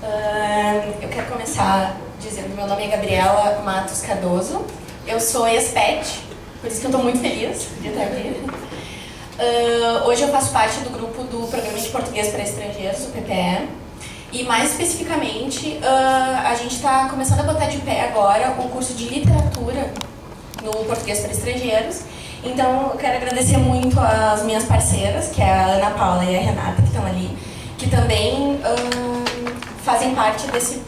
Eu quero começar dizendo: meu nome é Gabriela Matos Cardoso, eu sou ex-PET, por isso que eu estou muito feliz de estar aqui. Hoje eu faço parte do grupo do Programa de Português para Estrangeiros, o PPE, e mais especificamente a gente está começando a botar de pé agora o curso de literatura no Português para Estrangeiros. Então eu quero agradecer muito às minhas parceiras, que é a Ana Paula e a Renata, que estão ali, que também fazem parte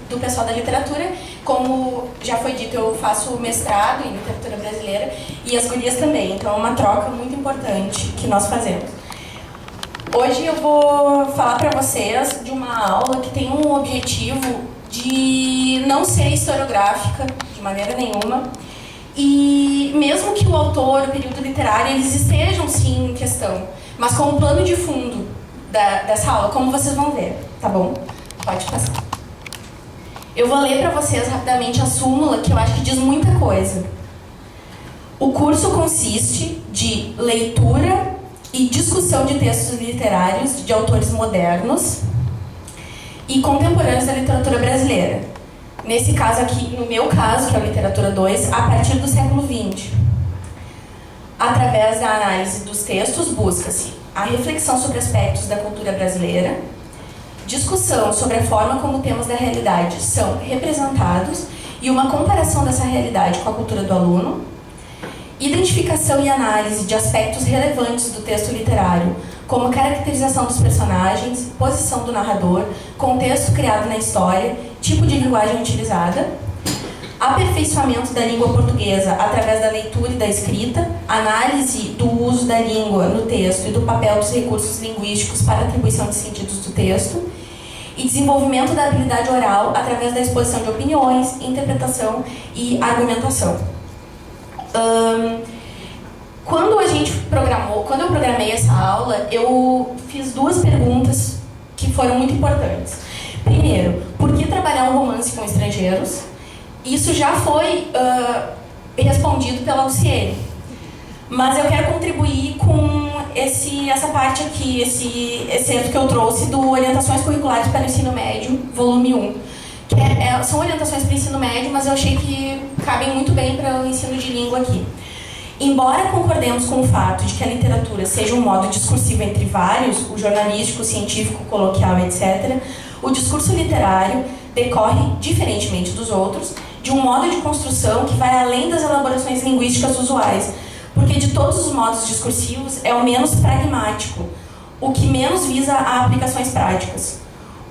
do pessoal da literatura. Como já foi dito, eu faço mestrado em literatura brasileira e as gurias também, então é uma troca muito importante que nós fazemos. Hoje eu vou falar para vocês de uma aula que tem um objetivo de não ser historiográfica de maneira nenhuma, e mesmo que o autor, o período literário, eles estejam sim em questão, mas como plano de fundo dessa aula, como vocês vão ver, tá bom? Pode passar. Eu vou ler para vocês rapidamente a súmula, que eu acho que diz muita coisa. O curso consiste de leitura e discussão de textos literários de autores modernos e contemporâneos da literatura brasileira. Nesse caso aqui, no meu caso, que é a literatura 2, a partir do século XX. Através da análise dos textos, busca-se a reflexão sobre aspectos da cultura brasileira, discussão sobre a forma como temas da realidade são representados e uma comparação dessa realidade com a cultura do aluno, identificação e análise de aspectos relevantes do texto literário, como caracterização dos personagens, posição do narrador, contexto criado na história, tipo de linguagem utilizada, aperfeiçoamento da língua portuguesa através da leitura e da escrita, análise do uso da língua no texto e do papel dos recursos linguísticos para a atribuição de sentidos do texto, e desenvolvimento da habilidade oral através da exposição de opiniões, interpretação e argumentação. Quando eu programei essa aula, eu fiz duas perguntas que foram muito importantes. Primeiro, por que trabalhar um romance com estrangeiros? Isso já foi respondido pela UCN, mas eu quero contribuir com essa parte aqui, esse exemplo que eu trouxe do Orientações Curriculares para o Ensino Médio, volume 1. Que são orientações para o ensino médio, mas eu achei que cabem muito bem para o ensino de língua aqui. Embora concordemos com o fato de que a literatura seja um modo discursivo entre vários, o jornalístico, o científico, o coloquial, etc., o discurso literário decorre, diferentemente dos outros, de um modo de construção que vai além das elaborações linguísticas usuais, porque de todos os modos discursivos é o menos pragmático, o que menos visa a aplicações práticas.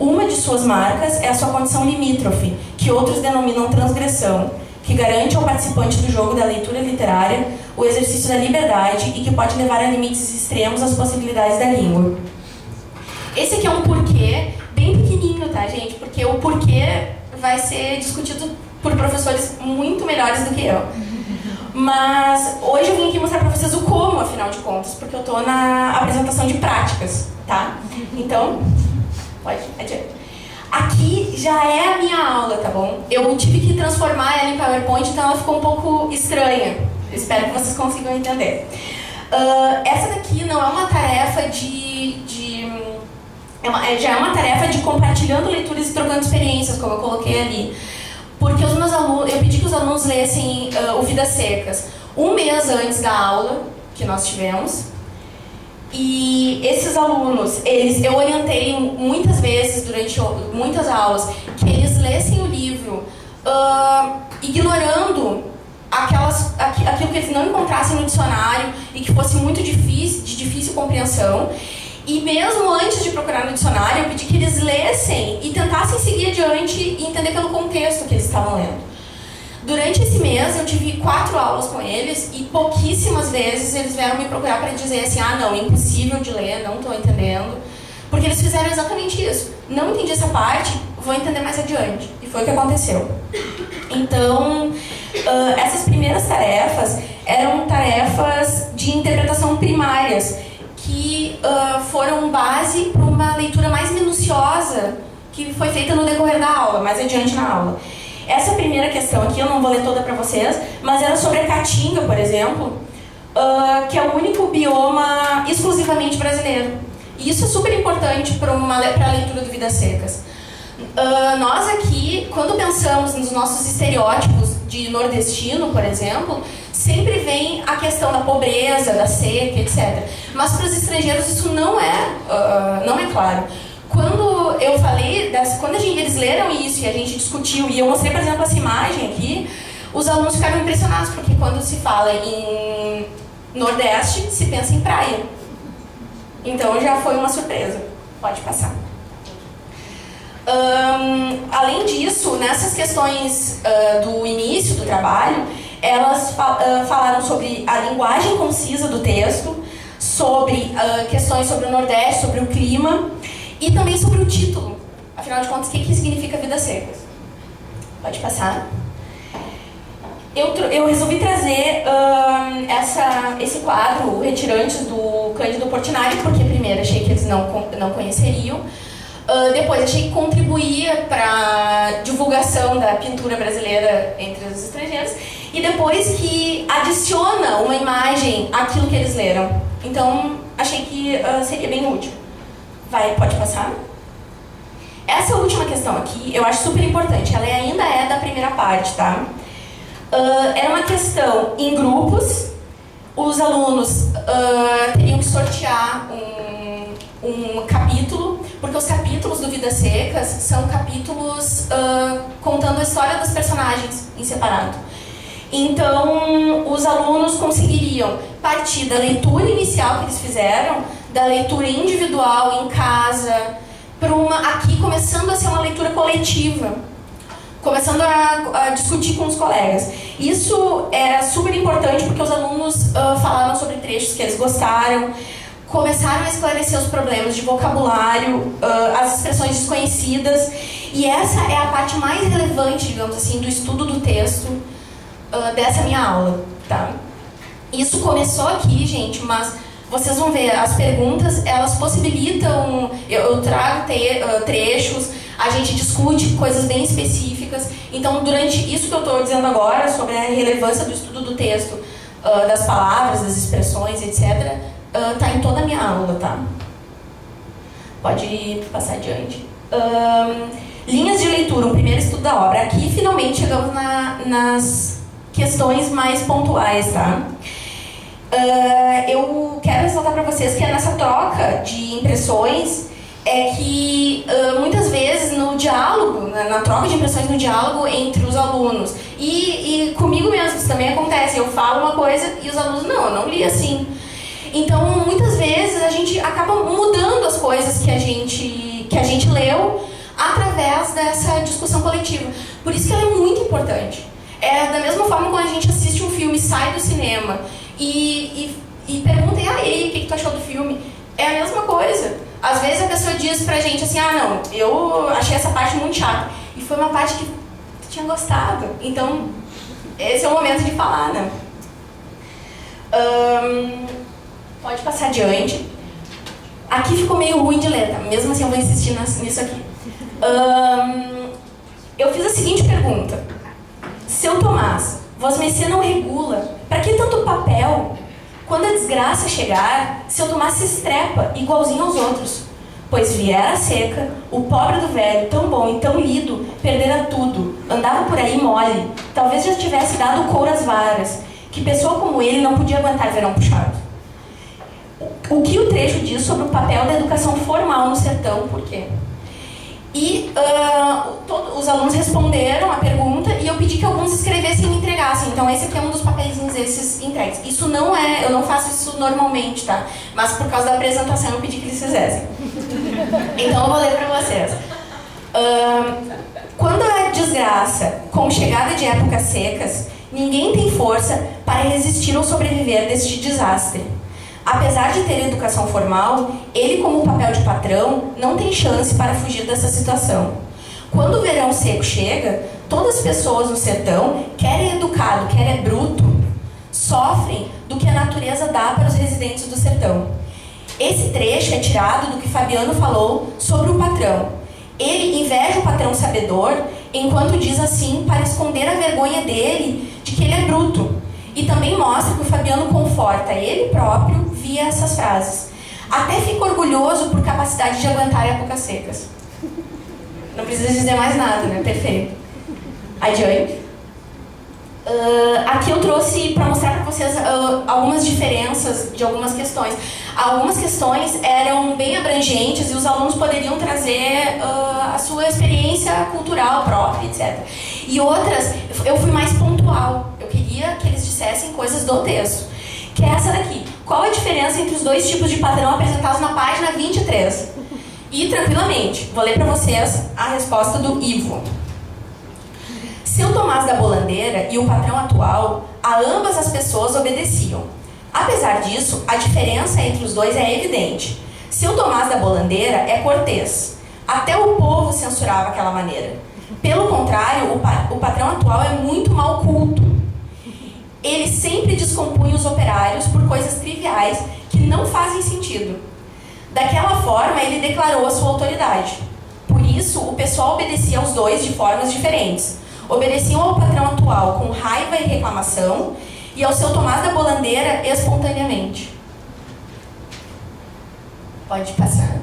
Uma de suas marcas é a sua condição limítrofe, que outros denominam transgressão, que garante ao participante do jogo da leitura literária o exercício da liberdade e que pode levar a limites extremos as possibilidades da língua. Esse aqui é um porquê bem pequenininho, tá, gente? Porque o porquê vai ser discutido por professores muito melhores do que eu. Mas hoje eu vim aqui mostrar para vocês o como, afinal de contas, porque eu estou na apresentação de práticas, tá? Então, pode adiante. Aqui já é a minha aula, tá bom? Eu tive que transformar ela em PowerPoint, então ela ficou um pouco estranha. Eu espero que vocês consigam entender. Essa daqui não é uma tarefa já é uma tarefa de compartilhando leituras e trocando experiências, como eu coloquei ali. Porque os meus alunos, eu pedi que os alunos lessem o Vidas Secas um mês antes da aula que nós tivemos. E esses alunos, eu orientei muitas vezes, durante muitas aulas, que eles lessem o livro ignorando aquilo que eles não encontrassem no dicionário e que fosse muito difícil, de difícil compreensão. E mesmo antes de procurar no dicionário, eu pedi que eles lessem e tentassem seguir adiante e entender pelo contexto que eles estavam lendo. Durante esse mês, eu tive 4 aulas com eles e pouquíssimas vezes eles vieram me procurar para dizer assim: ah, não, impossível de ler, não estou entendendo. Porque eles fizeram exatamente isso. Não entendi essa parte, vou entender mais adiante. E foi o que aconteceu. Então, essas primeiras tarefas eram tarefas de interpretação primárias, que foram base para uma leitura mais minuciosa que foi feita no decorrer da aula, mais adiante na aula. Essa primeira questão aqui, eu não vou ler toda para vocês, mas era sobre a caatinga, por exemplo, que é o único bioma exclusivamente brasileiro. E isso é super importante para a leitura do Vidas Secas. Nós aqui, quando pensamos nos nossos estereótipos de nordestino, por exemplo, sempre vem a questão da pobreza, da seca, etc. Mas para os estrangeiros isso não é claro. Quando eu falei, quando eles leram isso e a gente discutiu, e eu mostrei, por exemplo, essa imagem aqui, os alunos ficaram impressionados, porque quando se fala em Nordeste, se pensa em praia. Então já foi uma surpresa. Pode passar. Além disso, nessas questões do início do trabalho, elas falaram sobre a linguagem concisa do texto, sobre questões sobre o Nordeste, sobre o clima e também sobre o título. Afinal de contas, o que significa Vidas Secas? Pode passar. Eu resolvi trazer esse quadro, Retirantes, do Cândido Portinari, porque primeiro achei que eles não conheceriam. Depois achei que contribuía para a divulgação da pintura brasileira entre os estrangeiros. E depois que adiciona uma imagem àquilo que eles leram. Então achei que seria bem útil. Pode passar? Essa última questão aqui eu acho super importante. Ela ainda é da primeira parte, tá? Era uma questão em grupos. Os alunos teriam que sortear um capítulo, porque os capítulos do Vidas Secas são capítulos contando a história dos personagens em separado. Então, os alunos conseguiriam partir da leitura inicial que eles fizeram, da leitura individual em casa, para aqui começando a ser uma leitura coletiva, começando a discutir com os colegas. Isso era super importante porque os alunos falaram sobre trechos que eles gostaram, começaram a esclarecer os problemas de vocabulário, as expressões desconhecidas, e essa é a parte mais relevante, digamos assim, do estudo do texto dessa minha aula, tá? Isso começou aqui, gente, mas vocês vão ver, as perguntas, elas possibilitam, eu trago trechos, a gente discute coisas bem específicas. Então, durante isso que eu estou dizendo agora, sobre a relevância do estudo do texto, das palavras, das expressões, etc., tá em toda a minha aula, tá? Pode passar adiante. Linhas de leitura, um primeiro estudo da obra. Aqui, finalmente, chegamos nas questões mais pontuais, tá? Eu quero ressaltar para vocês que nessa troca de impressões é que muitas vezes no diálogo, na troca de impressões no diálogo entre os alunos e comigo mesmo, isso também acontece. Eu falo uma coisa e os alunos, não, eu não li assim. Então, muitas vezes a gente acaba mudando as coisas que a gente leu através dessa discussão coletiva. Por isso que ela é muito importante. Da mesma forma quando a gente assiste um filme, sai do cinema e pergunta, e aí, o que tu achou do filme? É a mesma coisa. Às vezes a pessoa diz pra gente assim, não, eu achei essa parte muito chata. E foi uma parte que tu tinha gostado. Então, esse é o momento de falar, né? Pode passar adiante. Aqui ficou meio ruim de ler, tá? Mesmo assim eu vou insistir nisso aqui. Eu fiz a seguinte pergunta. Seu Tomás, vosmecê não regula. Para que tanto papel? Quando a desgraça chegar, seu Tomás se estrepa, igualzinho aos outros. Pois viera a seca, o pobre do velho, tão bom e tão lido, perdera tudo, andava por aí mole, talvez já tivesse dado couro às varas, que pessoa como ele não podia aguentar verão puxado. O que o trecho diz sobre o papel da educação formal no sertão, por quê? E os alunos responderam a pergunta e eu pedi que alguns escrevessem e me entregassem. Então esse aqui é um dos papeizinhos esses entregues. Isso não é, eu não faço isso normalmente, tá? Mas por causa da apresentação eu pedi que eles fizessem. Então eu vou ler para vocês. Quando a desgraça, com chegada de épocas secas, ninguém tem força para resistir ou sobreviver deste desastre. Apesar de ter educação formal, ele, como papel de patrão, não tem chance para fugir dessa situação. Quando o verão seco chega, todas as pessoas no sertão, quer é educado, quer é bruto, sofrem do que a natureza dá para os residentes do sertão. Esse trecho é tirado do que Fabiano falou sobre o patrão. Ele inveja o patrão sabedor, enquanto diz assim para esconder a vergonha dele de que ele é bruto. E também mostra que o Fabiano conforta ele próprio via essas frases. Até fica orgulhoso por capacidade de aguentar épocas secas. Não precisa dizer mais nada, né? Perfeito. Adiante. Aqui eu trouxe para mostrar para vocês algumas diferenças de algumas questões. Algumas questões eram bem abrangentes e os alunos poderiam trazer a sua experiência cultural própria, etc. E outras, eu fui mais pontual. Eu queria que eles dissessem coisas do texto. Que é essa daqui. Qual a diferença entre os dois tipos de padrão apresentados na página 23? E, tranquilamente, vou ler para vocês a resposta do Ivo. Seu Tomás da Bolandeira e o patrão atual, a ambas as pessoas obedeciam. Apesar disso, a diferença entre os dois é evidente. Seu Tomás da Bolandeira é cortês. Até o povo censurava aquela maneira. Pelo contrário, o patrão atual é muito mal culto. Ele sempre descompunha os operários por coisas triviais que não fazem sentido. Daquela forma, ele declarou a sua autoridade. Por isso, o pessoal obedecia aos dois de formas diferentes. Obedeciam ao patrão atual com raiva e reclamação e ao seu Tomás da Bolandeira espontaneamente. Pode passar.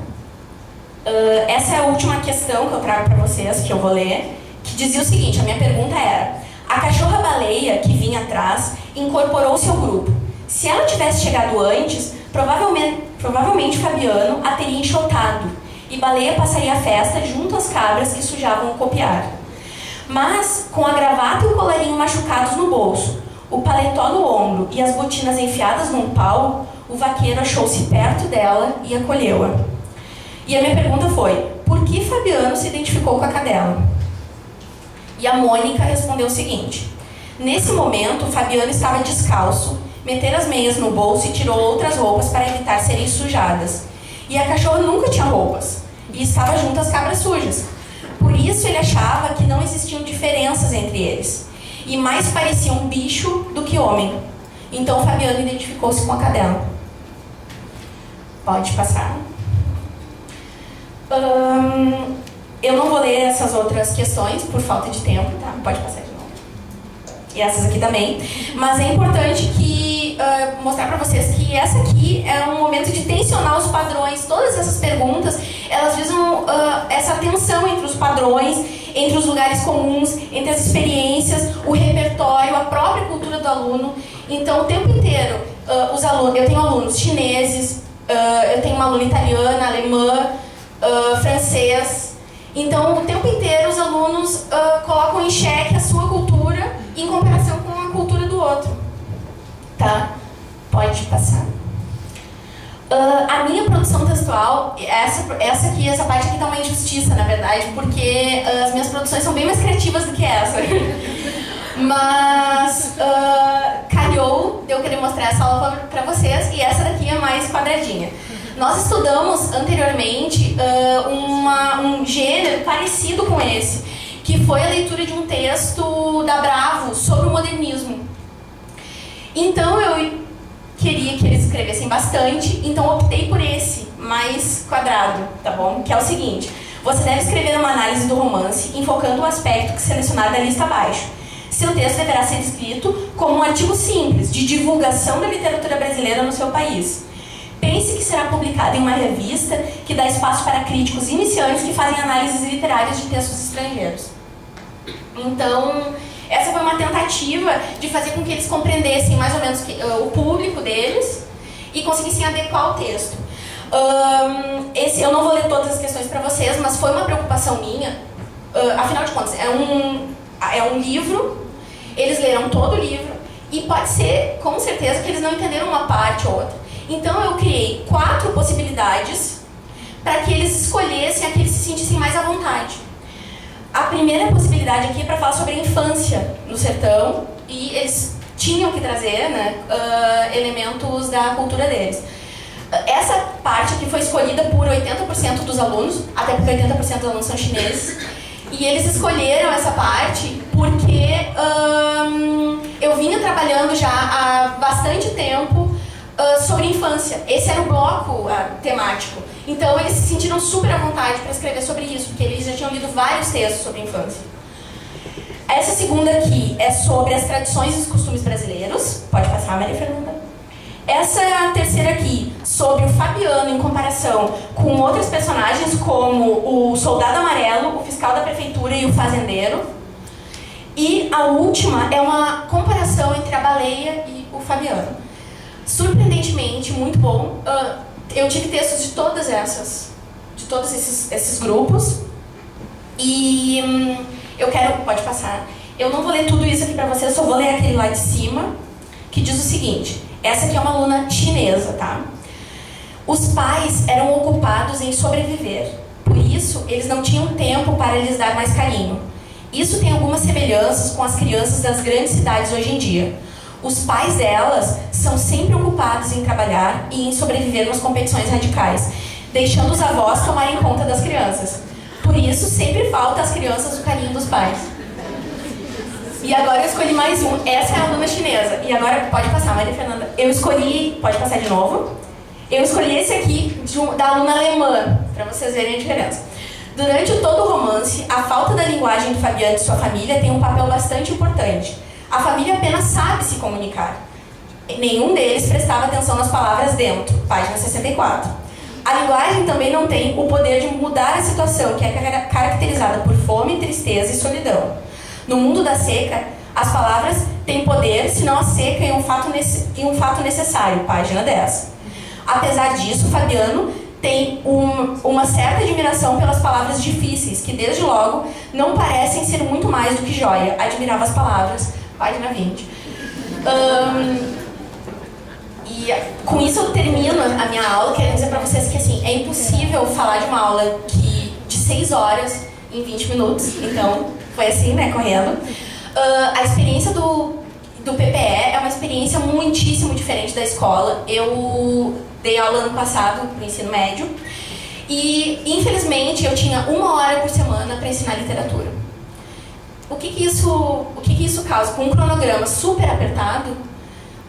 Essa é a última questão que eu trago para vocês, que eu vou ler, que dizia o seguinte, a minha pergunta era: a cachorra-baleia que vinha atrás incorporou-se ao grupo. Se ela tivesse chegado antes, provavelmente Fabiano a teria enxotado e Baleia passaria a festa junto às cabras que sujavam o copiar. Mas, com a gravata e o colarinho machucados no bolso, o paletó no ombro e as botinas enfiadas num pau, o vaqueiro achou-se perto dela e acolheu-a. E a minha pergunta foi: por que Fabiano se identificou com a cadela? E a Mônica respondeu o seguinte: nesse momento, Fabiano estava descalço, meteu as meias no bolso e tirou outras roupas para evitar serem sujadas. E a cachorra nunca tinha roupas, e estava junto às cabras sujas. Por isso ele achava que não existiam diferenças entre eles, e mais parecia um bicho do que homem. Então Fabiano identificou-se com a cadela. Pode passar. Eu não vou ler essas outras questões por falta de tempo, tá? Pode passar de novo. E essas aqui também. Mas é importante mostrar para vocês que essa aqui é um momento de tensionar os padrões. Todas essas perguntas, elas visam essa tensão entre os padrões, entre os lugares comuns, entre as experiências, o repertório, a própria cultura do aluno. Então, o tempo inteiro, eu tenho alunos chineses, eu tenho uma aluna italiana, alemã, francês. Então, o tempo inteiro, os alunos colocam em xeque a sua cultura em comparação com a cultura do outro. Tá? Pode passar. A minha produção textual, essa parte aqui tá uma injustiça, na verdade, porque as minhas produções são bem mais criativas do que essa. Mas calhou de eu querer mostrar essa aula para vocês, e essa daqui é mais quadradinha. Nós estudamos anteriormente um gênero parecido com esse, que foi a leitura de um texto da Bravo sobre o modernismo. Então eu queria que eles escrevessem bastante, então optei por esse, mais quadrado, tá bom? Que é o seguinte: você deve escrever uma análise do romance, enfocando o aspecto que selecionar da lista abaixo. Seu texto deverá ser escrito como um artigo simples, de divulgação da literatura brasileira no seu país. Pense que será publicado em uma revista que dá espaço para críticos iniciantes que fazem análises literárias de textos estrangeiros. Então, essa foi uma tentativa de fazer com que eles compreendessem mais ou menos o público deles e conseguissem adequar o texto. Eu não vou ler todas as questões para vocês, mas foi uma preocupação minha. Afinal de contas, é um livro, eles leram todo o livro e pode ser, com certeza, que eles não entenderam uma parte ou outra. Então eu criei 4 possibilidades para que eles escolhessem a que eles se sentissem mais à vontade. A primeira possibilidade aqui é para falar sobre a infância no sertão, e eles tinham que trazer, né, elementos da cultura deles. Essa parte aqui foi escolhida por 80% dos alunos, até porque 80% dos alunos são chineses, e eles escolheram essa parte porque eu vinha trabalhando já há bastante tempo sobre infância. Esse era o bloco temático. Então eles se sentiram super à vontade para escrever sobre isso, porque eles já tinham lido vários textos sobre infância. Essa segunda aqui é sobre as tradições e os costumes brasileiros. Pode passar, Maria Fernanda. Essa terceira aqui, sobre o Fabiano em comparação com outros personagens como o Soldado Amarelo, o Fiscal da Prefeitura e o Fazendeiro. E a última é uma comparação entre a Baleia e o Fabiano. Surpreendentemente, muito bom. Eu tive textos de todos esses grupos. E eu quero... Pode passar. Eu não vou ler tudo isso aqui para vocês, só vou ler aquele lá de cima, que diz o seguinte. Essa aqui é uma aluna chinesa, tá? Os pais eram ocupados em sobreviver. Por isso, eles não tinham tempo para lhes dar mais carinho. Isso tem algumas semelhanças com as crianças das grandes cidades hoje em dia. Os pais delas são sempre ocupados em trabalhar e em sobreviver nas competições radicais, deixando os avós tomarem conta das crianças. Por isso, sempre falta às crianças o carinho dos pais. E agora eu escolhi mais um. Essa é a aluna chinesa. E agora, pode passar, Maria Fernanda. Eu escolhi... Pode passar de novo. Eu escolhi esse aqui da aluna alemã, para vocês verem a diferença. Durante todo o romance, a falta da linguagem do Fabiano e sua família tem um papel bastante importante. A família apenas sabe se comunicar. Nenhum deles prestava atenção nas palavras dentro, página 64. A linguagem também não tem o poder de mudar a situação, que é caracterizada por fome, tristeza e solidão. No mundo da seca, as palavras têm poder, se não a seca em um fato necessário, página 10. Apesar disso, Fabiano tem uma certa admiração pelas palavras difíceis, que desde logo não parecem ser muito mais do que joia. Admirava as palavras, página 20. E com isso eu termino a minha aula, querendo dizer para vocês que assim, é impossível falar de uma aula de 6 horas em 20 minutos, então foi assim, né, correndo. A experiência do PPE é uma experiência muitíssimo diferente da escola. Eu dei aula ano passado para o ensino médio e, infelizmente, eu tinha 1 hora por semana para ensinar literatura. O que isso causa? Com um cronograma super apertado,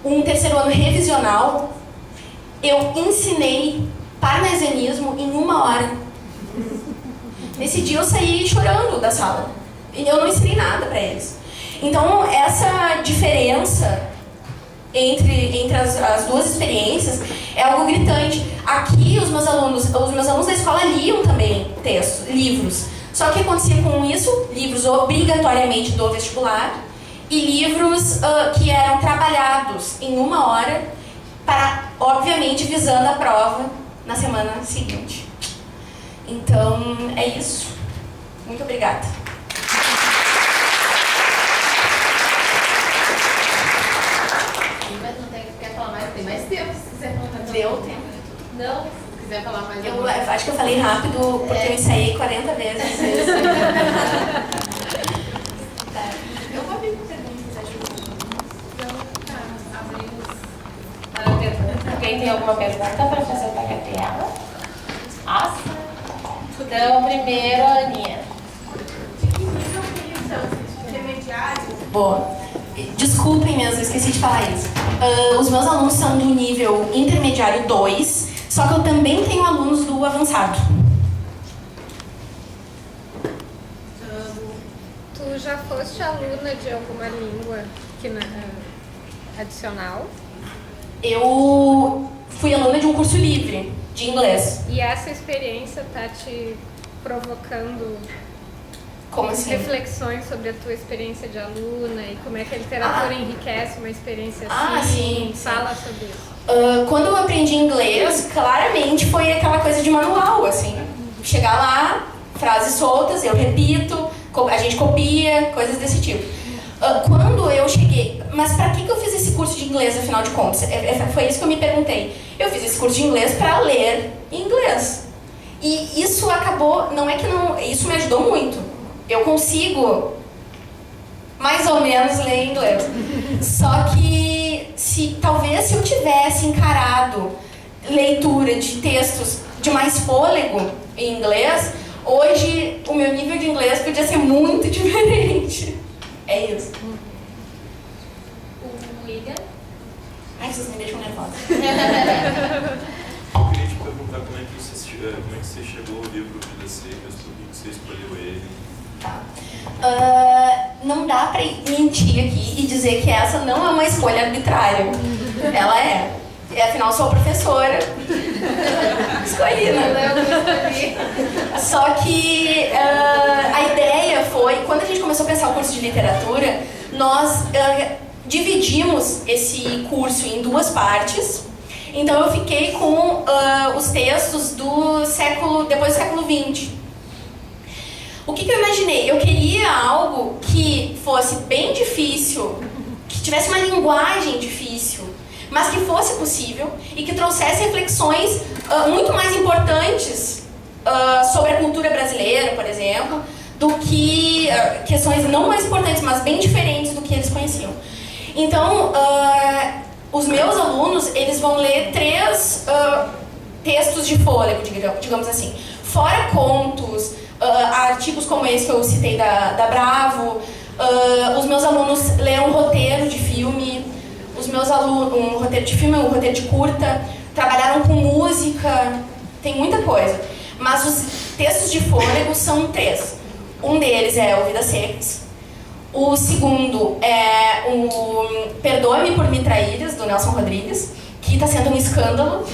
um terceiro ano revisional, eu ensinei parnasianismo em 1 hora. Nesse dia eu saí chorando da sala. E eu não ensinei nada para eles. Então, essa diferença entre as duas experiências é algo gritante. Aqui, os meus alunos da escola liam também textos, livros. Só que acontecia com isso, livros obrigatoriamente do vestibular e livros que eram trabalhados em 1 hora, para, obviamente, visando a prova na semana seguinte. Então, é isso. Muito obrigada. Tem mais tempo, se quiser falar. Deu tempo? Não, se quiser falar mais. Eu acho que eu falei rápido porque eu ensaiei 40 vezes. Tá. Eu vou abrir com perguntas, acho que. Então, abrimos. Alguém tem alguma pergunta para fazer para a Gabriela? Então, primeiro a Aninha. Boa. Desculpem mesmo, eu esqueci de falar isso. Os meus alunos são do nível intermediário 2, só que eu também tenho alunos do avançado. Tu já foste aluna de alguma língua adicional? Eu fui aluna de um curso livre de inglês. E essa experiência está te provocando Como assim? reflexões sobre a tua experiência de aluna e como é que a literatura enriquece uma experiência assim? Sim. Fala sobre isso. Quando eu aprendi inglês, claramente foi aquela coisa de manual, assim. Chegar lá, frases soltas, eu repito, a gente copia, coisas desse tipo. Quando eu cheguei... Mas pra que eu fiz esse curso de inglês, afinal de contas? Foi isso que eu me perguntei. Eu fiz esse curso de inglês pra ler inglês. E isso acabou... Não é que não... Isso me ajudou muito. Eu consigo, mais ou menos, ler inglês. Só que, talvez se eu tivesse encarado leitura de textos de mais fôlego em inglês, hoje o meu nível de inglês podia ser muito diferente. É isso. O William. Ai, vocês me deixam nervosa. Eu queria te perguntar como é que você chegou ao livro Vidas Secas, por que você escolheu ele? Tá. Não dá pra mentir aqui e dizer que essa não é uma escolha arbitrária. Ela é. E afinal sou professora. Escolhi, né? Só que a ideia foi, quando a gente começou a pensar o curso de literatura, nós dividimos esse curso em 2 partes. Então eu fiquei com os textos depois do século XX. O que eu imaginei? Eu queria algo que fosse bem difícil, que tivesse uma linguagem difícil, mas que fosse possível e que trouxesse reflexões muito mais importantes sobre a cultura brasileira, por exemplo, do que questões não mais importantes, mas bem diferentes do que eles conheciam. Então, os meus alunos, eles vão ler 3 textos de fôlego, digamos assim. Fora contos, artigos como esse que eu citei da Bravo. Os meus alunos leram um roteiro de filme. Os meus alunos, um roteiro de filme, um roteiro de curta. Trabalharam com música. Tem muita coisa. Mas os textos de fôlego são 3. Um deles é o Vidas Secas. O segundo é o Perdoe-me por Me Traíras, do Nelson Rodrigues, que está sendo um escândalo.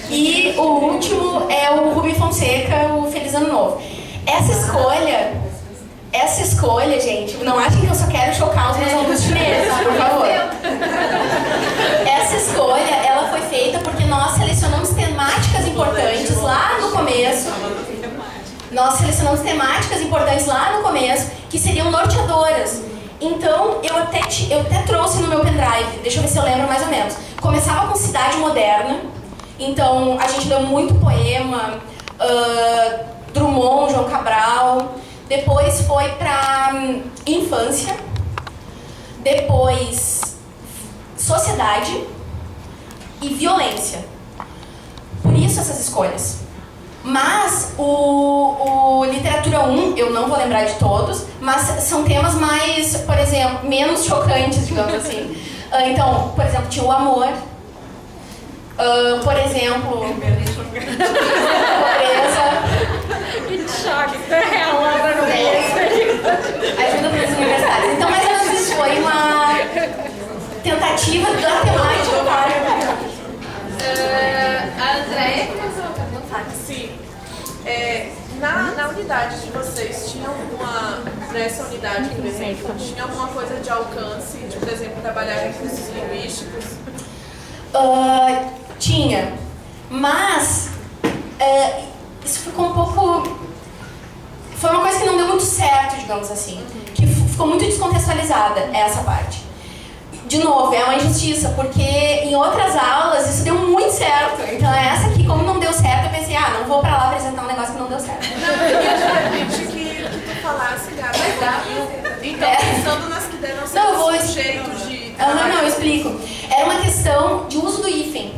E o último é o Rubem Fonseca, o Feliz Ano Novo. Essa escolha, gente, não achem que eu só quero chocar os meus alunos chineses, por favor. Essa escolha, ela foi feita porque nós selecionamos temáticas importantes lá no começo. Que seriam norteadoras. Então, eu até trouxe no meu pendrive, deixa eu ver se eu lembro mais ou menos. Começava com Cidade Moderna, então a gente leu muito poema, Drummond, João Cabral. Depois foi para infância, depois sociedade e violência. Por isso essas escolhas. Mas o Literatura 1, eu não vou lembrar de todos, mas são temas mais, por exemplo, menos chocantes, digamos assim. Então, por exemplo, tinha o amor. Por exemplo, pobreza. Que choque, ela no Ajuda para os universitários. Então, mais ou menos isso foi uma tentativa da temática, claro. A Andréia começou a perguntar. Sim. Na unidade de vocês, tinha alguma, nessa unidade, por exemplo, tinha alguma coisa de alcance, de, por exemplo, trabalhar recursos linguísticos? Tinha, mas isso ficou um pouco... Foi uma coisa que não deu muito certo, digamos assim, que ficou muito descontextualizada, essa parte. De novo, é uma injustiça, porque em outras aulas isso deu muito certo. Então essa aqui, como não deu certo, eu pensei, não vou pra lá apresentar um negócio que não deu certo. Não, eu queria que tu falasse, Gabi. Então, pensando nas que deram certo, jeito de... Não, eu explico. Era uma questão de uso do hífen.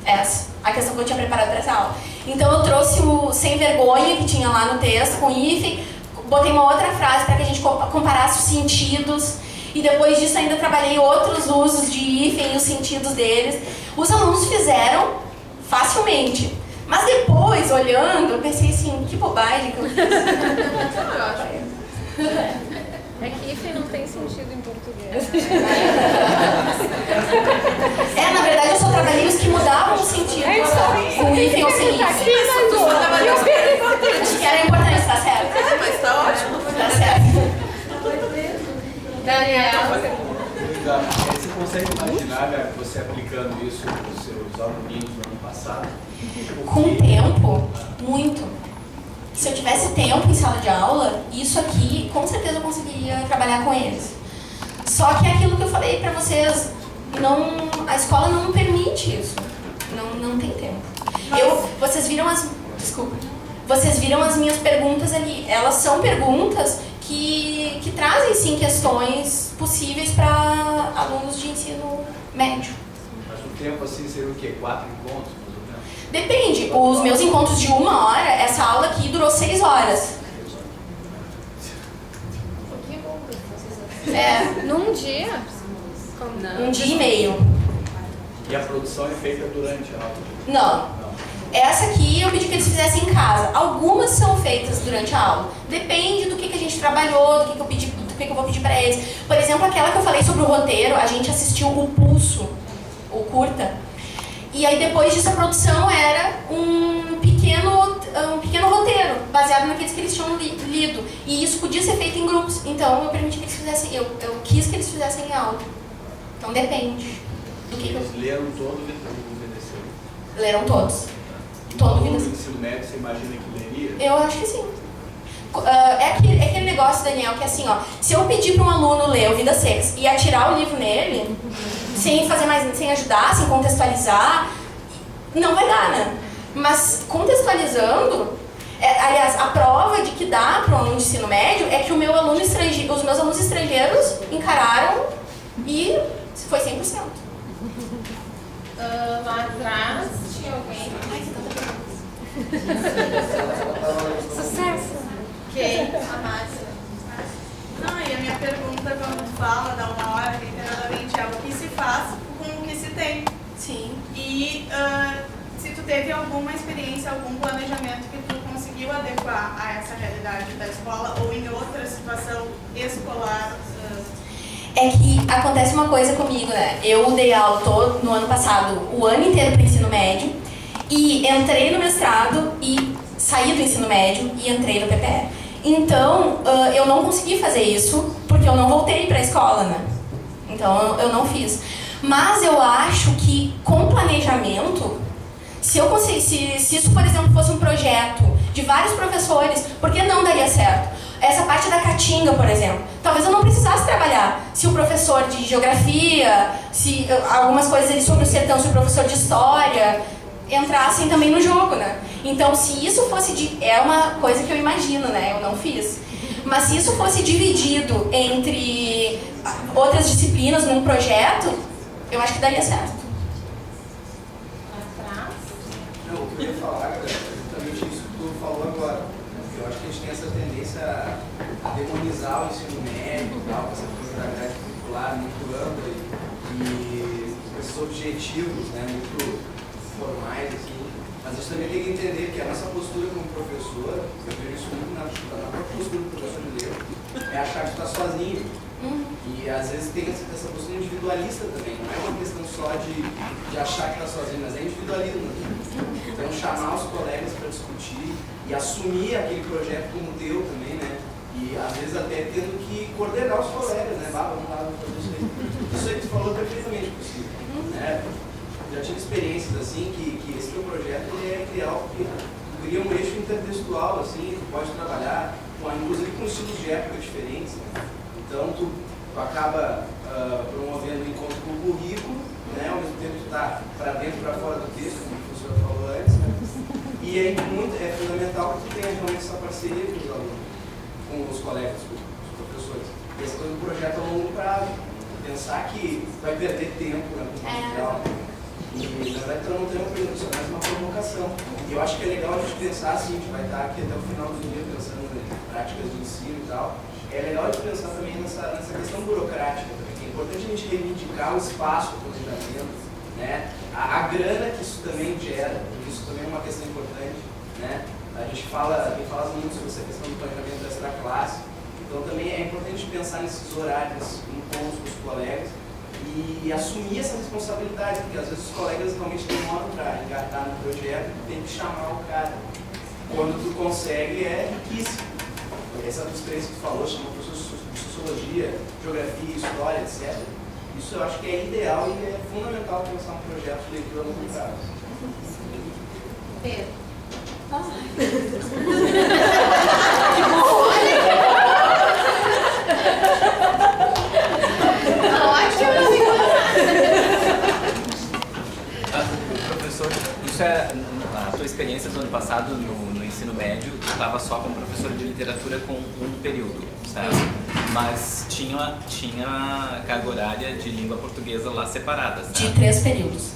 Essa, a questão que eu tinha preparado para essa aula. Então eu trouxe o sem vergonha que tinha lá no texto, com hífen, botei uma outra frase para que a gente comparasse os sentidos. E depois disso ainda trabalhei outros usos de hífen e os sentidos deles. Os alunos fizeram facilmente. Mas depois, olhando, eu pensei assim, que bobagem que eu fiz. É que hífen não tem sentido em português. Na verdade eu só trabalhei os que mudavam o sentido. Com hífen ou sem hífen. Que era importante, tá certo? Mas tá ótimo. Tá certo. Você consegue imaginar você aplicando isso nos seus aluninhos no ano passado? Com tempo, muito. Se eu tivesse tempo em sala de aula, isso aqui, com certeza eu conseguiria trabalhar com eles. Só que é aquilo que eu falei pra vocês, a escola não permite isso. Não tem tempo. Vocês viram Vocês viram as minhas perguntas ali. Elas são perguntas que trazem, sim, questões possíveis para alunos de ensino médio. Mas o tempo assim seria o quê? 4 encontros? Depende. Os meus encontros de 1 hora, essa aula aqui durou 6 horas. Num dia? Um dia e meio. E a produção é feita durante a aula? Não. Essa aqui eu pedi que eles fizessem em casa. Algumas são feitas durante a aula. Depende do que a gente trabalhou, do que eu vou pedir para eles. Por exemplo, aquela que eu falei sobre o roteiro, a gente assistiu o Pulso, o o curta. E aí depois disso a produção era um pequeno roteiro, baseado naqueles que eles tinham lido. E isso podia ser feito em grupos, então eu permiti que eles fizessem, eu quis que eles fizessem em áudio. Então depende do que Eles leram todo o VDC? Leram todos. Todo o No VDC. ensino médio, você imagina que leria? Eu acho que sim. É aquele negócio, Daniel, que assim, ó, se eu pedir para um aluno ler o Vidas Secas e atirar o livro nele, sem ajudar, sem contextualizar, não vai dar, né? Mas contextualizando, aliás, a prova de que dá para um aluno de ensino médio é que os meus alunos estrangeiros encararam e foi 100%. Lá atrás tinha alguém. Sucesso! Quem? A Márcia. Não, e a minha pergunta quando tu fala da 1 hora, literalmente, é o que se faz com o que se tem. Sim. E se tu teve alguma experiência, algum planejamento que tu conseguiu adequar a essa realidade da escola ou em outra situação escolar? É que acontece uma coisa comigo, né? Eu dei aula todo no ano passado, o ano inteiro para o ensino médio, e entrei no mestrado e saí do ensino médio e entrei no PPE. Então, eu não consegui fazer isso porque eu não voltei para a escola, né? Então, eu não fiz. Mas eu acho que com planejamento, se isso, por exemplo, fosse um projeto de vários professores, por que não daria certo? Essa parte da caatinga, por exemplo, talvez eu não precisasse trabalhar se o professor de geografia, se algumas coisas ali sobre o sertão, se o professor de história entrassem também no jogo, né? Então, se isso fosse é uma coisa que eu imagino, né? Eu não fiz. Mas se isso fosse dividido entre outras disciplinas num projeto, eu acho que daria certo. Não, o que eu ia falar, galera, é exatamente isso que tu falou agora. Eu acho que a gente tem essa tendência a demonizar o ensino médio e tal, com essa coisa da grade curricular muito ampla e com esses objetivos, né, muito formais, assim. Mas a gente também tem que entender que a nossa postura como professor, eu vejo isso muito na própria postura do professor de ler, é achar que tu tá sozinho. E às vezes tem essa postura individualista também, não é uma questão só de achar que tá sozinho, mas é individualismo. Então chamar os colegas para discutir e assumir aquele projeto como teu também, né? E às vezes até tendo que coordenar os colegas, né? Vamos lá, vamos fazer isso aí. Isso aí que tu falou é perfeitamente possível, né? Já tive experiências assim que esse teu projeto ele é cria um eixo intertextual, assim, tu pode trabalhar, inclusive com estilos de época diferentes, né? Então tu acaba promovendo o encontro com o currículo, né? Ao mesmo tempo tu está para dentro e para fora do texto, como o professor falou antes, né? E é fundamental que tu tenha realmente essa parceria com os alunos, com os colegas, com os professores. E essa coisa do projeto a longo prazo, pensar que vai perder tempo na comunidade. E na verdade então não tem uma pergunta, só mais uma provocação. E eu acho que é legal a gente pensar assim, a gente vai estar aqui até o final do dia pensando em práticas de ensino e tal. É legal a gente pensar também nessa questão burocrática também, que é importante a gente reivindicar o espaço do planejamento, né? A grana que isso também gera, porque isso também é uma questão importante, né? A gente tem falado muito sobre essa questão do planejamento dessa classe, então também é importante pensar nesses horários, encontros com os colegas e assumir essa responsabilidade, porque às vezes os colegas realmente demoram para engatar no projeto e tem que chamar o cara. Quando tu consegue é riquíssimo. Essa experiência que tu falou, chamou professor de sociologia, geografia, história, etc. Isso eu acho que é ideal e é fundamental pensar um projeto de leitura a longo prazo. Pedro. Professor, isso é a tua experiência do ano passado no ensino médio, tu estava só como professor de literatura com um período, certo? Mas tinha carga horária de língua portuguesa lá separada, certo? De 3 períodos.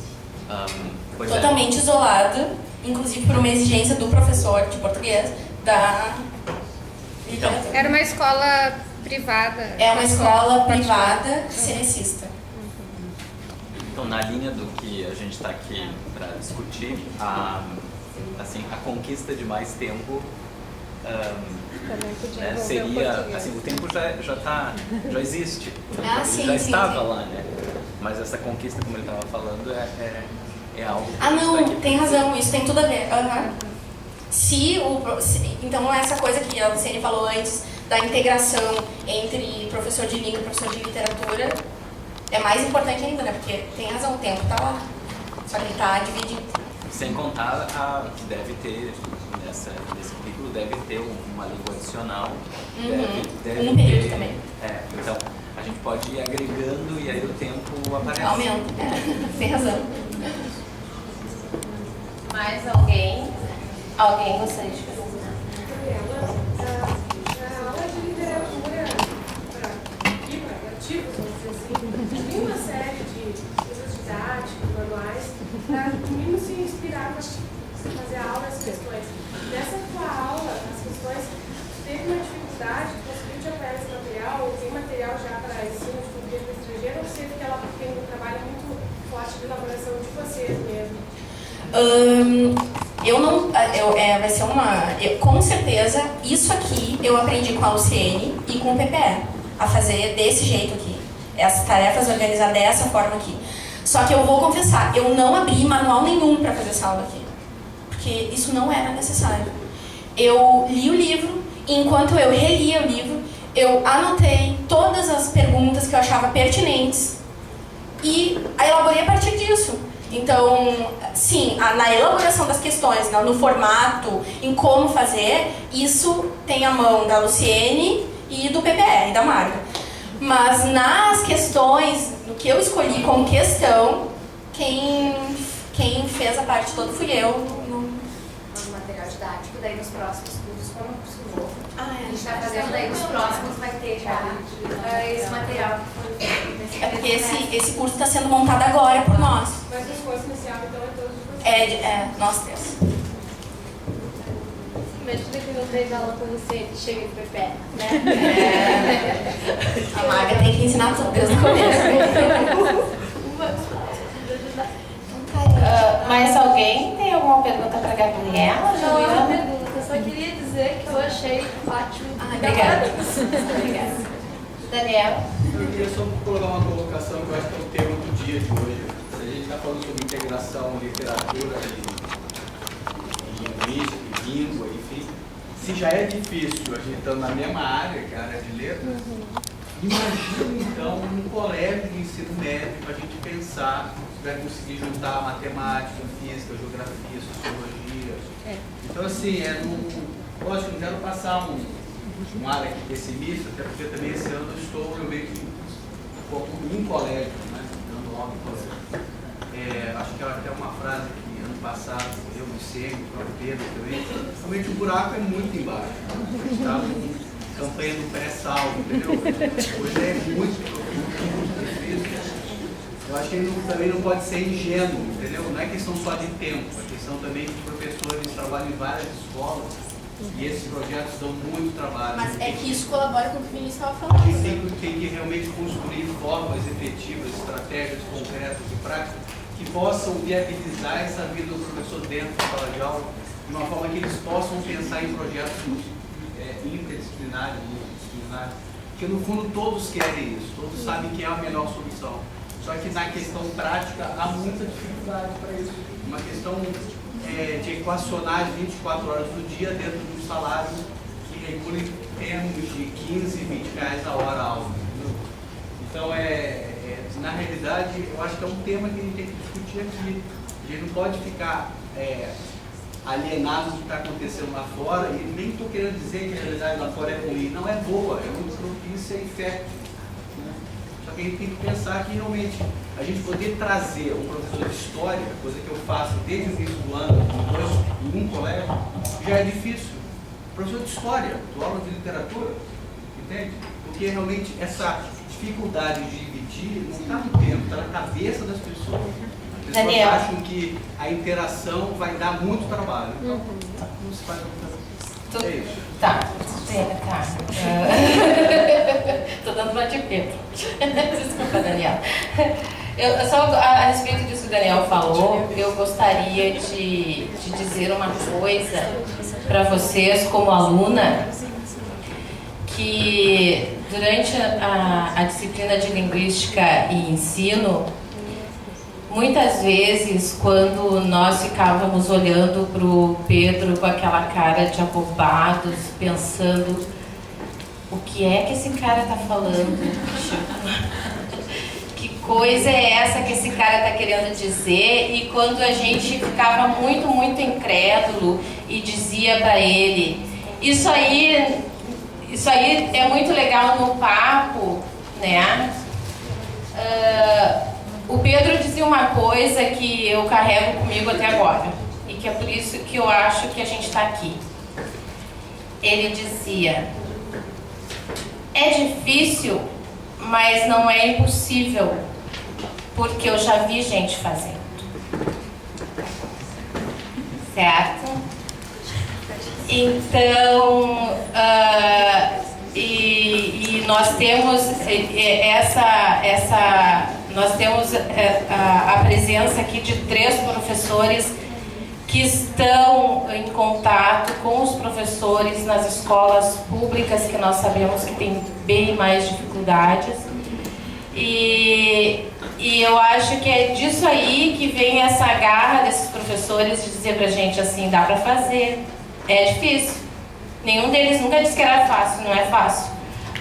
Pois totalmente isolada, inclusive por uma exigência do professor de português da literatura. Era uma escola privada? É uma escola privada cenecista. Então, na linha do que a gente está aqui para discutir, a conquista de mais tempo né, seria, assim, o tempo já existe, Sim, já estava lá, né? Mas essa conquista, como ele estava falando, é algo que Ah, não, está aqui tem pra razão, isso tem tudo a ver. Então, essa coisa que a Luciene falou antes, da integração entre professor de língua e professor de literatura, é mais importante ainda, né? Porque tem razão, o tempo está lá. Só que ele está dividido. Sem contar que deve ter, nesse currículo, deve ter uma língua adicional. Deve Um período ter, também. Então, a gente pode ir agregando e aí o tempo aparece. Aumenta, tem razão. Mais alguém? Alguém gostaria de perguntar? Na aula de literatura ativos, vamos dizer assim, tem uma série de livros didáticos, manuais, para no mínimo se inspirar para fazer a aula, as questões. Nessa tua aula, as questões, teve uma dificuldade, conseguiu te apoiar esse material, ou tem material já para ensino de português para estrangeiro, ou você que ela tem um trabalho muito forte de elaboração de vocês mesmo? Vai ser com certeza, isso aqui eu aprendi com a Luciene e com o PPE, a fazer desse jeito aqui, as tarefas organizar dessa forma aqui. Só que eu vou confessar, eu não abri manual nenhum para fazer essa aula aqui, porque isso não era necessário. Eu li o livro, e enquanto eu relia o livro, eu anotei todas as perguntas que eu achava pertinentes e elaborei a partir disso. Então, sim, na elaboração das questões, no formato, em como fazer, isso tem a mão da Luciene e do PPE, e da Marga. Mas nas questões, do que eu escolhi como questão, quem fez a parte toda fui eu. No material didático, daí nos próximos cursos, como novo. A gente está fazendo, daí nos próximos vai ter já esse material que foi feito. É porque esse curso está sendo montado agora por nós. Mas o esforço inicial, então, é todos de vocês? Nós três. Imagina que não fez aula com você que chega de PP, né? A Marga tem que ensinar tudo desde o começo. Mais alguém tem alguma pergunta para a Gabriela? Não é uma pergunta, eu só queria dizer que eu achei ótimo. Obrigada. Obrigada. Daniel? Eu queria só colocar uma colocação que eu acho que é o tema do dia de hoje. Se a gente está falando sobre integração, literatura e linguística, e língua, enfim, se já é difícil a gente estando na mesma área, que é a área de letras, imagina então um colégio de ensino médio para a gente pensar se vai conseguir juntar matemática, física, geografia, sociologia. Então, assim, lógico, não quero passar um ar aqui pessimista, até porque também esse ano eu estou realmente em um colégio, né, dando aula em colégio. Acho que até uma frase que ano passado eu me sei, o próprio Pedro também, realmente o buraco é muito embaixo. A gente está com campanha do pré-sal, entendeu? Hoje é muito difícil. Eu acho que ele também não pode ser ingênuo, entendeu? Não é questão só de tempo, é questão também que os professores trabalham em várias escolas e esses projetos dão muito trabalho. Mas é que isso colabora com o que o Vinícius estava A falando. gente tem que realmente construir formas efetivas, estratégias concretas e práticas que possam viabilizar essa vida do professor dentro da sala de aula, de uma forma que eles possam pensar em projetos interdisciplinares, multidisciplinares, porque no fundo todos querem isso, todos sabem que é a melhor solução. Só que na questão prática há muita dificuldade para isso. Uma questão de equacionar 24 horas do dia dentro de um salário que regula em termos de 15, 20 reais a hora a aula. Então, na realidade, eu acho que é um tema que a gente tem que discutir aqui. A gente não pode ficar alienado do que está acontecendo lá fora, e nem estou querendo dizer que a realidade lá fora é ruim. Não é boa, é muito propícia e fértil. Só que a gente tem que pensar que realmente a gente poder trazer um professor de história, coisa que eu faço desde o início do ano, em um colégio, já é difícil. Professor de história, do aula de literatura, entende? Porque realmente essa dificuldade de dividir não está no tempo, está na cabeça das pessoas. As pessoas Daniel. acham que a interação vai dar muito trabalho. Então, não se faz muito. É isso. Tá. Tô dando uma de Pedro. Desculpa, Daniel. Eu só a respeito disso que o Daniel falou, eu gostaria de dizer uma coisa para vocês como aluna, que durante a disciplina de linguística e ensino, muitas vezes, quando nós ficávamos olhando para o Pedro com aquela cara de abobados, pensando, o que é que esse cara está falando? Que coisa é essa que esse cara está querendo dizer? E quando a gente ficava muito, muito incrédulo e dizia para ele, isso aí é muito legal no papo, né? O Pedro dizia uma coisa que eu carrego comigo até agora, e que é por isso que eu acho que a gente está aqui. Ele dizia, é difícil, mas não é impossível, porque eu já vi gente fazendo. Certo? Então, nós temos nós temos a presença aqui de 3 professores que estão em contato com os professores nas escolas públicas, que nós sabemos que tem bem mais dificuldades. E eu acho que é disso aí que vem essa garra desses professores de dizer pra gente assim, dá pra fazer, é difícil. Nenhum deles nunca disse que era fácil, não é fácil.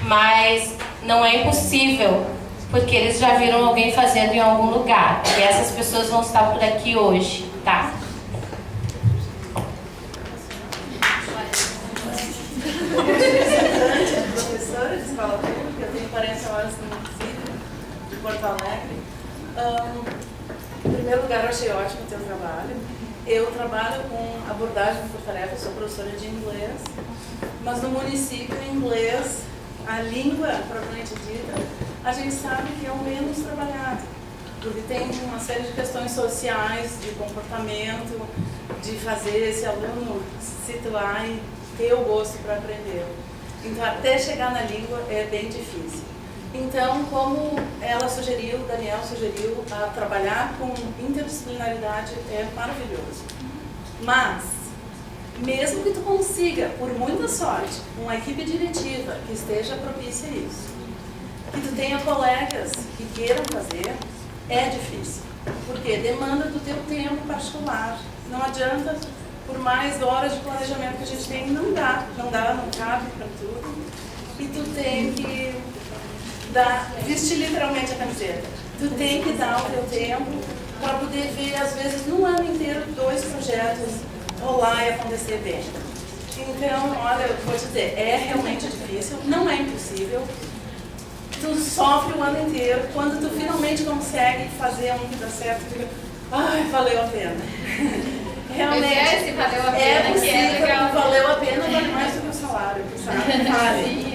Mas não é impossível, porque eles já viram alguém fazendo em algum lugar. E essas pessoas vão estar por aqui hoje, tá? Professora de escola pública, eu tenho 40 horas no município de Porto Alegre. Em primeiro lugar, eu achei ótimo o teu trabalho. Eu trabalho com abordagem por tarefa, sou professora de inglês, mas no município, em inglês, a língua propriamente dita, a gente sabe que é o menos trabalhado, porque tem uma série de questões sociais, de comportamento, de fazer esse aluno se situar e ter o gosto para aprender. Então, até chegar na língua é bem difícil. Então, como ela sugeriu, o Daniel sugeriu, a trabalhar com interdisciplinaridade é maravilhoso. Mas, mesmo que tu consiga, por muita sorte, uma equipe diretiva que esteja propícia a isso, que tu tenha colegas que queiram fazer, é difícil. Porque demanda do teu tempo particular. Não adianta, por mais horas de planejamento que a gente tem, não cabe para tudo. E tu tem que vestir literalmente a camiseta. Tu tem que dar o teu tempo para poder ver, às vezes, num ano inteiro, 2 projetos rolar e acontecer bem. Então, olha, eu vou te dizer, é realmente difícil, não é impossível. Tu sofre o ano inteiro, quando tu finalmente consegue fazer um que dá certo, tu fica, ai, valeu a pena. Realmente, se valeu a pena, possível, valeu a pena, vale mais do que o salário, sabe? Vale.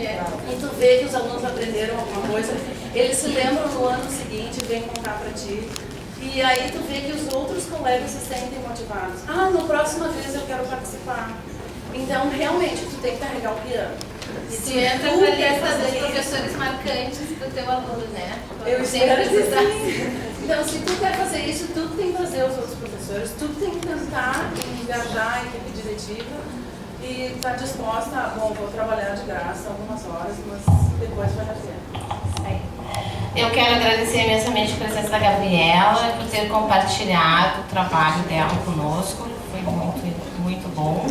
E tu vê que os alunos aprenderam alguma coisa, eles se lembram no ano seguinte, vêm contar pra ti. E aí tu vê que os outros colegas se sentem motivados. Ah, na próxima vez eu quero participar. Então, realmente, tu tem que carregar o piano. E tu entra pra lista dos professores marcantes do teu aluno, né? Eu espero que sim. Então, se tu quer fazer isso, tu tem que trazer os outros professores, tu tem que tentar engajar a equipe diretiva e estar disposta a, bom, vou trabalhar de graça algumas horas, mas depois vai dar pena. Eu quero agradecer imensamente a presença da Gabriela por ter compartilhado o trabalho dela conosco, foi muito, muito bom.